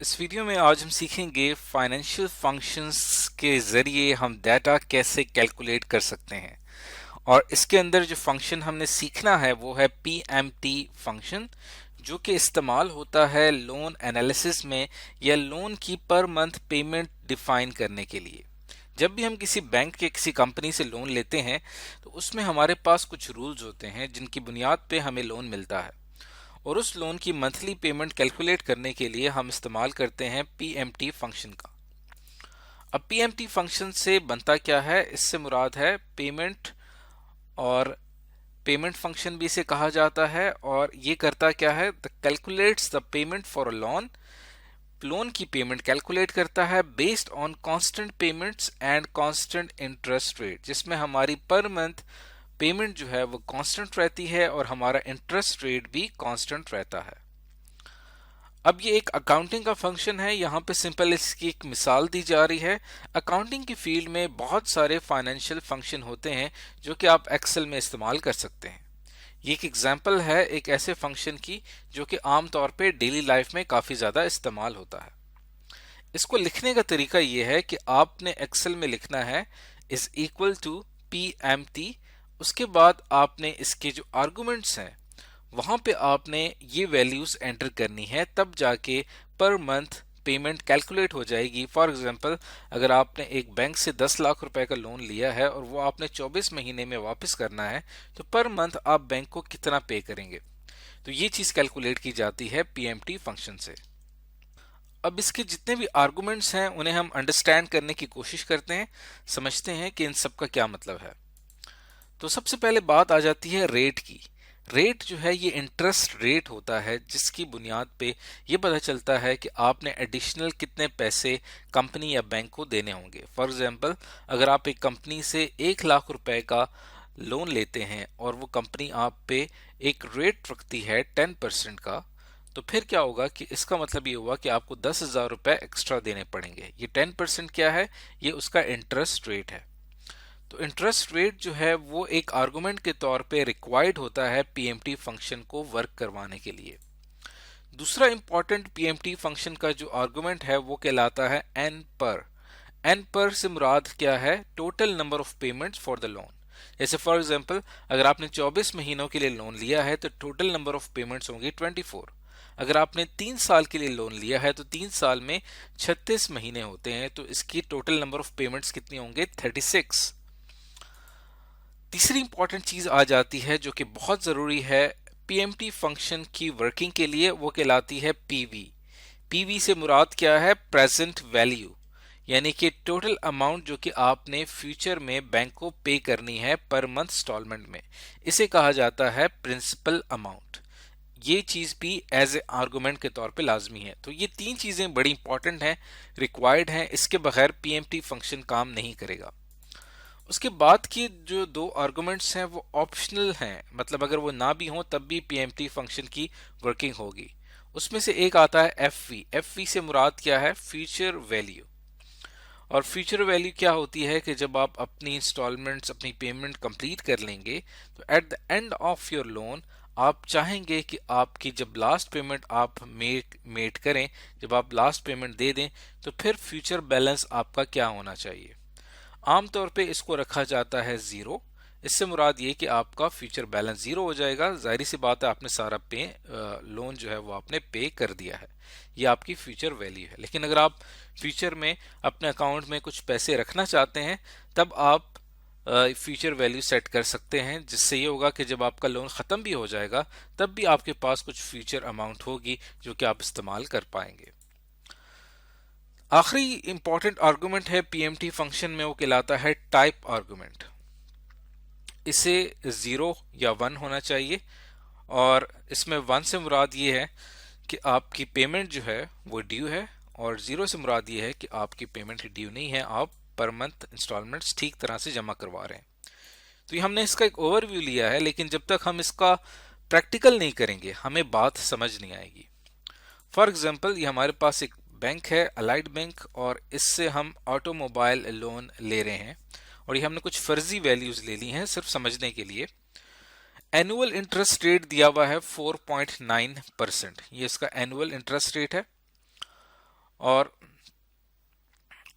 इस वीडियो में आज हम सीखेंगे फाइनेंशियल फंक्शंस के जरिए हम डाटा कैसे कैलकुलेट कर सकते हैं। और इसके अंदर जो फंक्शन हमने सीखना है वो है पीएमटी फंक्शन, जो कि इस्तेमाल होता है लोन एनालिसिस में या लोन की पर मंथ पेमेंट डिफाइन करने के लिए। जब भी हम किसी बैंक या किसी कंपनी से लोन लेते हैं तो उसमें हमारे पास कुछ रूल्स होते हैं जिनकी बुनियाद पे हमें लोन मिलता है, और उस लोन की मंथली पेमेंट कैलकुलेट करने के लिए हम इस्तेमाल करते हैं पीएमटी फंक्शन का। अब पीएमटी फंक्शन से बनता क्या है, इससे मुराद है पेमेंट, और पेमेंट फंक्शन भी इसे कहा जाता है। और ये करता क्या है, the calculates the payment for a loan, loan की पेमेंट कैलकुलेट करता है based on constant payments and constant interest rate, जिसमें हमारी पर मंथ पेमेंट जो है वो कांस्टेंट रहती है और हमारा इंटरेस्ट रेट भी कांस्टेंट रहता है। अब ये एक अकाउंटिंग का फंक्शन है, यहाँ पे सिंपल इसकी एक मिसाल दी जा रही है। अकाउंटिंग की फील्ड में बहुत सारे फाइनेंशियल फंक्शन होते हैं जो कि आप एक्सेल में इस्तेमाल कर सकते हैं। ये एक एग्जांपल है एक ऐसे फंक्शन की जो कि आमतौर पे डेली लाइफ में काफ़ी ज़्यादा इस्तेमाल होता है। इसको लिखने का तरीका ये है कि आपने एक्सेल में लिखना है is equal to P M T. उसके बाद आपने इसके जो आर्गुमेंट्स हैं वहां पे आपने ये वैल्यूज एंटर करनी है, तब जाके पर मंथ पेमेंट कैलकुलेट हो जाएगी। फॉर एग्जांपल, अगर आपने एक बैंक से 10 लाख रुपए का लोन लिया है और वो आपने 24 महीने में वापस करना है, तो पर मंथ आप बैंक को कितना पे करेंगे, तो ये चीज कैलकुलेट की जाती है पीएमटी फंक्शन से। अब इसके जितने भी आर्गुमेंट्स हैं उन्हें हम अंडरस्टैंड करने की कोशिश करते हैं, समझते हैं कि इन सब का क्या मतलब है। तो सबसे पहले बात आ जाती है रेट की। रेट जो है ये इंटरेस्ट रेट होता है जिसकी बुनियाद पे ये पता चलता है कि आपने एडिशनल कितने पैसे कंपनी या बैंक को देने होंगे। फॉर एग्जांपल, अगर आप एक कंपनी से 1 लाख रुपए का लोन लेते हैं और वो कंपनी आप पे एक रेट रखती है 10% का, तो फिर क्या होगा कि इसका मतलब ये हुआ कि आपको 10,000 रुपए एक्स्ट्रा देने पड़ेंगे। ये 10% क्या है, ये उसका इंटरेस्ट रेट है। तो इंटरेस्ट रेट जो है वो एक आर्गुमेंट के तौर पे रिक्वायर्ड होता है पीएमटी फंक्शन को वर्क करवाने के लिए। दूसरा इंपॉर्टेंट पीएमटी फंक्शन का जो आर्गुमेंट है वो कहलाता है एन पर। एन पर से मुराद क्या है, total number of payments for the loan. जैसे फॉर एग्जांपल, अगर आपने 24 महीनों के लिए लोन लिया है तो टोटल नंबर ऑफ पेमेंट्स होंगी 24। अगर आपने 3 साल के लिए लोन लिया है तो 3 साल में 36 महीने होते हैं, तो इसकी टोटल नंबर ऑफ पेमेंट्स कितनी होंगे, 36। तीसरी इंपॉर्टेंट चीज आ जाती है जो कि बहुत जरूरी है पीएमटी फंक्शन की वर्किंग के लिए, वो कहलाती है पीवी। पीवी से मुराद क्या है, प्रेजेंट वैल्यू, यानी कि टोटल अमाउंट जो कि आपने फ्यूचर में बैंक को पे करनी है पर मंथ इंस्टॉलमेंट में, इसे कहा जाता है प्रिंसिपल अमाउंट। ये चीज भी एज ए आर्गुमेंट के तौर पे लाजमी है। तो ये तीन चीजें बड़ी इंपॉर्टेंट हैं, रिक्वायर्ड हैं, इसके बगैर पीएमटी फंक्शन काम नहीं करेगा। उसके बाद की जो दो आर्गुमेंट्स हैं वो ऑप्शनल हैं, मतलब अगर वो ना भी हों तब भी पीएमटी फंक्शन की वर्किंग होगी। उसमें से एक आता है एफ वी से मुराद क्या है, फ्यूचर वैल्यू। और फ्यूचर वैल्यू क्या होती है कि जब आप अपनी इंस्टॉलमेंट्स, अपनी पेमेंट कंप्लीट कर लेंगे तो at the end of your loan आप चाहेंगे कि आपकी जब लास्ट पेमेंट आप मेट करें, जब आप लास्ट पेमेंट दे दें, तो फिर फ्यूचर बैलेंस आपका क्या होना चाहिए। आमतौर पे इसको रखा जाता है जीरो। इससे मुराद ये कि आपका फ्यूचर बैलेंस जीरो हो जाएगा। जाहिर सी बात है, आपने सारा लोन जो है वो आपने पे कर दिया है, ये आपकी फ्यूचर वैल्यू है। लेकिन अगर आप फ्यूचर में अपने अकाउंट में कुछ पैसे रखना चाहते हैं तब आप फ्यूचर वैल्यू सेट कर सकते हैं, जिससे ये होगा कि जब आपका लोन ख़त्म भी हो जाएगा तब भी आपके पास कुछ फ्यूचर अमाउंट होगी जो कि आप इस्तेमाल कर पाएंगे। आखिरी इंपॉर्टेंट आर्गुमेंट है पीएमटी फंक्शन में, वो कहलाता है टाइप आर्गुमेंट। इसे जीरो या वन होना चाहिए, और इसमें वन से मुराद ये है कि आपकी पेमेंट जो है वो ड्यू है, और जीरो से मुराद ये है कि आपकी पेमेंट ड्यू नहीं है, आप पर मंथ इंस्टॉलमेंट्स ठीक तरह से जमा करवा रहे हैं। तो ये हमने इसका एक ओवरव्यू लिया है, लेकिन जब तक हम इसका प्रैक्टिकल नहीं करेंगे हमें बात समझ नहीं आएगी। फॉर एग्जाम्पल, ये हमारे पास एक बैंक है अलाइड बैंक, और इससे हम ऑटोमोबाइल लोन ले रहे हैं, और ये हमने कुछ फर्जी वैल्यूज ले ली हैं सिर्फ समझने के लिए। एनुअल इंटरेस्ट रेट दिया हुआ है 4.9%, ये इसका एनुअल इंटरेस्ट रेट है। और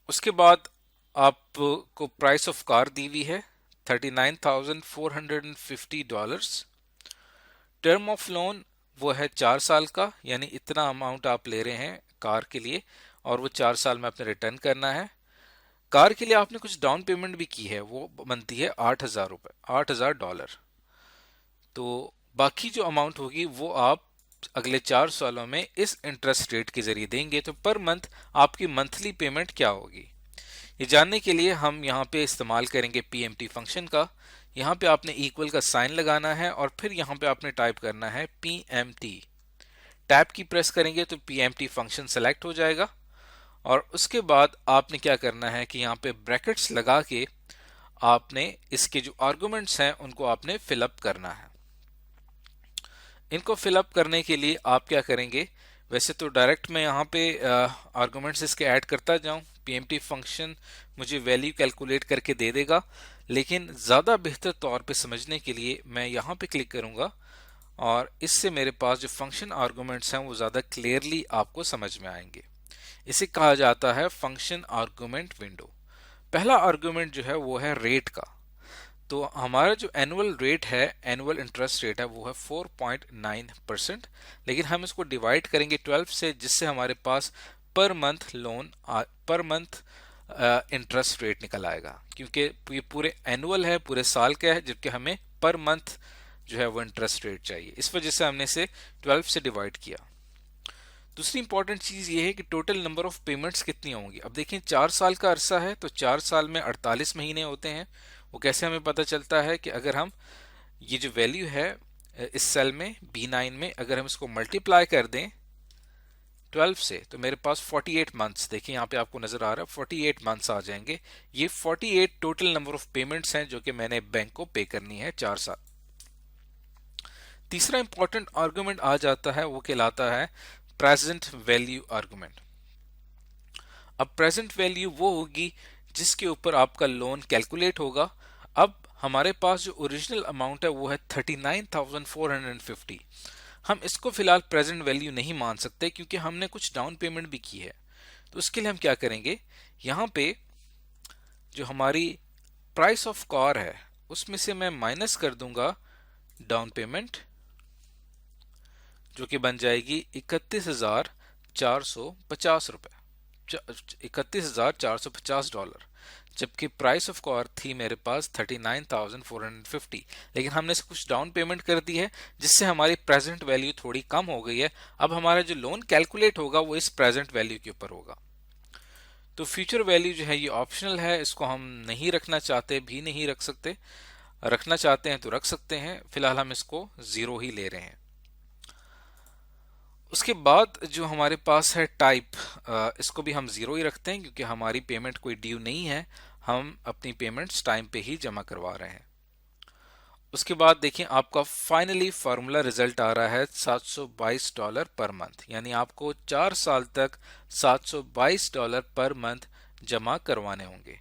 उसके बाद आपको प्राइस ऑफ कार दी हुई है $39,450। टर्म ऑफ लोन वो है 4 साल का, यानी इतना अमाउंट आप ले रहे हैं कार के लिए और वो 4 साल में आपने रिटर्न करना है। कार के लिए आपने कुछ डाउन पेमेंट भी की है, वो बनती है $8,000, $8,000। तो बाकी जो अमाउंट होगी वो आप अगले 4 सालों में इस इंटरेस्ट रेट के जरिए देंगे। तो पर मंथ आपकी मंथली पेमेंट क्या होगी, ये जानने के लिए हम यहाँ पे इस्तेमाल करेंगे पीएमटी फंक्शन का। यहाँ पे आपने इक्वल का साइन लगाना है और फिर यहाँ पे आपने टाइप करना है पीएमटी। टैब की प्रेस करेंगे तो पीएमटी फंक्शन सेलेक्ट हो जाएगा और उसके बाद आपने क्या करना है कि यहाँ पे ब्रैकेट्स लगा के आपने इसके जो आर्गुमेंट्स हैं उनको आपने फिलअप करना है। इनको फिलअप करने के लिए आप क्या करेंगे, वैसे तो डायरेक्ट मैं यहाँ पे आर्गुमेंट्स इसके ऐड करता जाऊं, पीएमटी फंक्शन मुझे वैल्यू कैलकुलेट करके दे देगा, लेकिन ज़्यादा बेहतर तौर पे समझने के लिए मैं यहाँ पे क्लिक करूँगा और इससे मेरे पास जो फंक्शन आर्गुमेंट्स हैं वो ज़्यादा क्लियरली आपको समझ में आएंगे। इसे कहा जाता है फंक्शन आर्गुमेंट विंडो। पहला आर्गुमेंट जो है वो है रेट का। तो हमारा जो एनुअल रेट है, एनुअल इंटरेस्ट रेट है, वो है 4.9%, लेकिन हम इसको डिवाइड करेंगे 12 से, जिससे हमारे पास per month loan per month interest rate निकल आएगा, क्योंकि ये पूरे एनुअल है, पूरे साल का है, जबकि हमें पर मंथ जो है वो इंटरेस्ट रेट चाहिए। इस वजह से हमने इसे 12 से डिवाइड किया। दूसरी इंपॉर्टेंट चीज ये है कि टोटल नंबर ऑफ पेमेंट्स कितनी होंगी। अब देखें 4 साल का अरसा है, तो 4 साल में 48 महीने होते हैं। वो कैसे हमें पता चलता है कि अगर हम ये जो वैल्यू है इस सेल में B9 में अगर हम इसको मल्टीप्लाई कर दें 12 से, तो मेरे पास 48 मंथ्स, देखिए यहाँ पे आपको नजर आ रहा है 48 मंथ्स आ जाएंगे। ये 48 टोटल नंबर ऑफ पेमेंट्स हैं जो कि मैंने बैंक को पे करनी है 4 साल। तीसरा इंपॉर्टेंट आर्गुमेंट आ जाता है, वो कहलाता है प्रेजेंट वैल्यू आर्गुमेंट। अब प्रेजेंट वैल्यू वो होगी जिसके ऊपर आपका लोन कैलकुलेट होगा। अब हमारे पास जो ओरिजिनल अमाउंट है वो है 39,450। हम इसको फिलहाल प्रेजेंट वैल्यू नहीं मान सकते क्योंकि हमने कुछ डाउन पेमेंट भी की है। तो उसके लिए हम क्या करेंगे, यहाँ पे जो हमारी प्राइस ऑफ कार है उसमें से मैं माइनस कर दूंगा डाउन पेमेंट, जो कि बन जाएगी $31,450, $31,450, जबकि प्राइस ऑफ कार थी मेरे पास 39,450। लेकिन हमने से कुछ डाउन पेमेंट कर दी है जिससे हमारी प्रेजेंट वैल्यू थोड़ी कम हो गई है। अब हमारा जो लोन कैलकुलेट होगा वो इस प्रेजेंट वैल्यू के ऊपर होगा। तो फ्यूचर वैल्यू जो है ये ऑप्शनल है, इसको हम नहीं रखना चाहते भी नहीं रख सकते, रखना चाहते हैं तो रख सकते हैं। फिलहाल हम इसको 0 ही ले रहे हैं। उसके बाद जो हमारे पास है टाइप, इसको भी हम 0 ही रखते हैं क्योंकि हमारी पेमेंट कोई ड्यू नहीं है, हम अपनी पेमेंट्स टाइम पे ही जमा करवा रहे हैं। उसके बाद देखिए आपका फाइनली फार्मूला रिजल्ट आ रहा है $722 पर मंथ, यानी आपको 4 साल तक $722 पर मंथ जमा करवाने होंगे।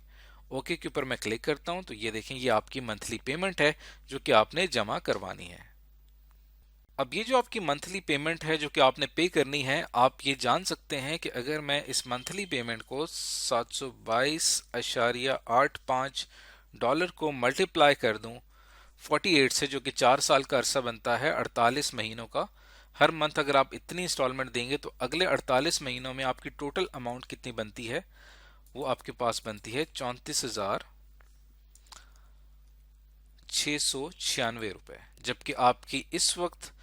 ओके के ऊपर मैं क्लिक करता हूं तो ये देखें ये आपकी मंथली पेमेंट है जो कि आपने जमा करवानी है। अब ये जो आपकी मंथली पेमेंट है जो कि आपने पे करनी है, आप ये जान सकते हैं कि अगर मैं इस मंथली पेमेंट को $722.85 को मल्टीप्लाई कर दूं 48 से, जो कि 4 साल का अरसा बनता है 48 महीनों का, हर मंथ अगर आप इतनी इंस्टॉलमेंट देंगे तो अगले 48 महीनों में आपकी टोटल अमाउंट कितनी बनती है, वो आपके पास बनती है $34,696, जबकि आपकी इस वक्त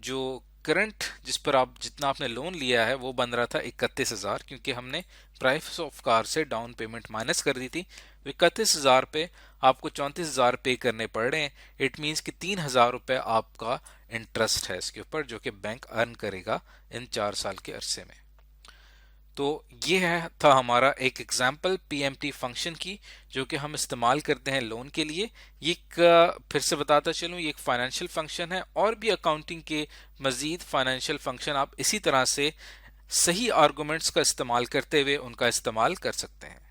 जो करंट जिस पर आप जितना आपने लोन लिया है वो बन रहा था 31,000, क्योंकि हमने प्राइस ऑफ कार से डाउन पेमेंट माइनस कर दी थी। 31,000 पे आपको 34,000 पे करने पड़ रहे हैं। इट मीन्स कि 3,000 रुपए आपका इंटरेस्ट है इसके ऊपर जो कि बैंक अर्न करेगा इन 4 साल के अरसे में। तो ये था हमारा एक एग्जाम्पल पीएमटी फंक्शन की जो कि हम इस्तेमाल करते हैं लोन के लिए। ये फिर से बताता चलूँ, ये एक फाइनेंशियल फंक्शन है और भी अकाउंटिंग के मजीद फाइनेंशियल फंक्शन आप इसी तरह से सही आर्गुमेंट्स का इस्तेमाल करते हुए उनका इस्तेमाल कर सकते हैं।